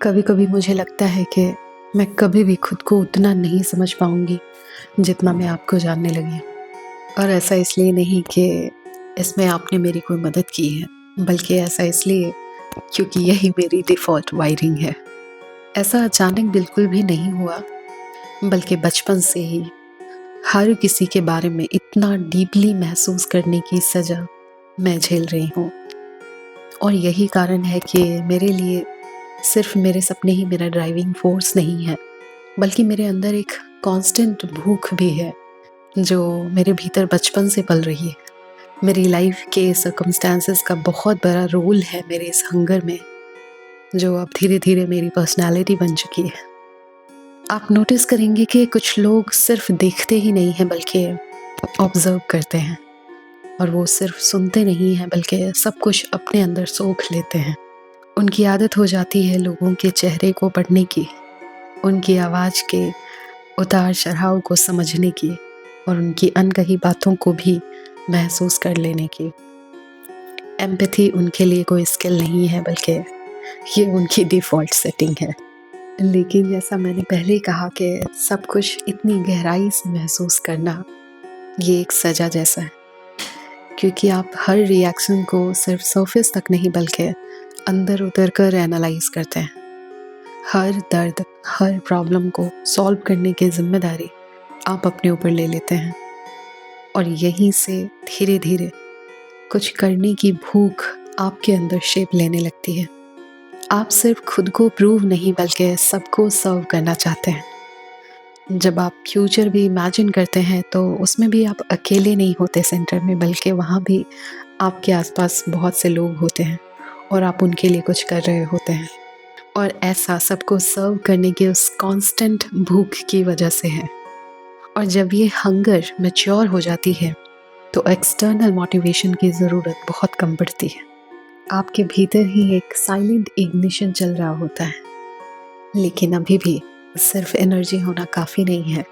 कभी कभी मुझे लगता है कि मैं कभी भी खुद को उतना नहीं समझ पाऊंगी जितना मैं आपको जानने लगी। और ऐसा इसलिए नहीं कि इसमें आपने मेरी कोई मदद की है, बल्कि ऐसा इसलिए क्योंकि यही मेरी डिफ़ॉल्ट वायरिंग है। ऐसा अचानक बिल्कुल भी नहीं हुआ, बल्कि बचपन से ही हर किसी के बारे में इतना डीपली महसूस करने की सज़ा मैं झेल रही हूँ। और यही कारण है कि मेरे लिए सिर्फ मेरे सपने ही मेरा ड्राइविंग फ़ोर्स नहीं है, बल्कि मेरे अंदर एक कांस्टेंट भूख भी है, जो मेरे भीतर बचपन से पल रही है। मेरी लाइफ के सर्कमस्टेंसेस का बहुत बड़ा रोल है मेरे इस हंगर में, जो अब धीरे-धीरे मेरी पर्सनैलिटी बन चुकी है। आप नोटिस करेंगे कि कुछ लोग सिर्फ देखते ही नहीं हैं, बल्कि ऑब्ज़र्व करते हैं। और वो सिर्फ सुनते नहीं हैं, बल्कि सब कुछ अपने अंदर सोख लेते हैं। उनकी आदत हो जाती है लोगों के चेहरे को पढ़ने की, उनकी आवाज़ के उतार-चढ़ाव को समझने की और उनकी अनकही बातों को भी महसूस कर लेने की। एम्पैथी उनके लिए कोई स्किल नहीं है, बल्कि ये उनकी डिफ़ॉल्ट सेटिंग है। लेकिन जैसा मैंने पहले ही कहा कि सब कुछ इतनी गहराई से महसूस करना, ये एक सज़ा जैसा है, क्योंकि आप हर रिएक्शन को सिर्फ सरफेस तक नहीं, बल्कि अंदर उतर कर एनालाइज़ करते हैं। हर दर्द, हर प्रॉब्लम को सॉल्व करने की ज़िम्मेदारी आप अपने ऊपर ले लेते हैं। और यहीं से धीरे-धीरे कुछ करने की भूख आपके अंदर शेप लेने लगती है। आप सिर्फ खुद को प्रूव नहीं, बल्कि सबको सर्व करना चाहते हैं। जब आप फ्यूचर भी इमेजिन करते हैं, तो उसमें भी आप अकेले नहीं होते सेंटर में, बल्कि वहाँ भी आपके आसपास बहुत से लोग होते हैं और आप उनके लिए कुछ कर रहे होते हैं। और ऐसा सबको सर्व करने की उस कांस्टेंट भूख की वजह से है। और जब ये हंगर मैच्योर हो जाती है, तो एक्सटर्नल मोटिवेशन की ज़रूरत बहुत कम पड़ती है। आपके भीतर ही एक साइलेंट इग्निशन चल रहा होता है। लेकिन अभी भी सिर्फ एनर्जी होना काफ़ी नहीं है,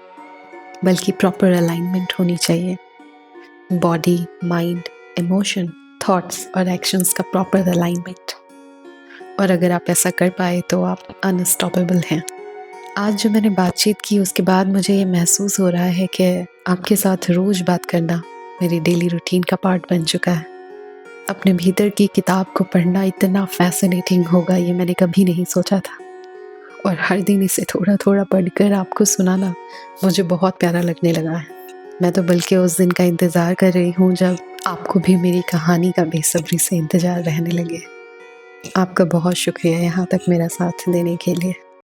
बल्कि प्रॉपर अलाइनमेंट होनी चाहिए। बॉडी, माइंड, इमोशन, थॉट्स और एक्शंस का प्रॉपर अलाइनमेंट। और अगर आप ऐसा कर पाए, तो आप अनस्टॉपेबल हैं। आज जो मैंने बातचीत की, उसके बाद मुझे ये महसूस हो रहा है कि आपके साथ रोज़ बात करना मेरी डेली रूटीन का पार्ट बन चुका है। अपने भीतर की किताब को पढ़ना इतना फैसिनेटिंग होगा, ये मैंने कभी नहीं सोचा था। और हर दिन इसे थोड़ा-थोड़ा पढ़कर आपको सुनाना मुझे बहुत प्यारा लगने लगा है। मैं तो बल्कि उस दिन का इंतज़ार कर रही हूँ, जब आपको भी मेरी कहानी का बेसब्री से इंतज़ार रहने लगे। आपका बहुत शुक्रिया यहाँ तक मेरा साथ देने के लिए।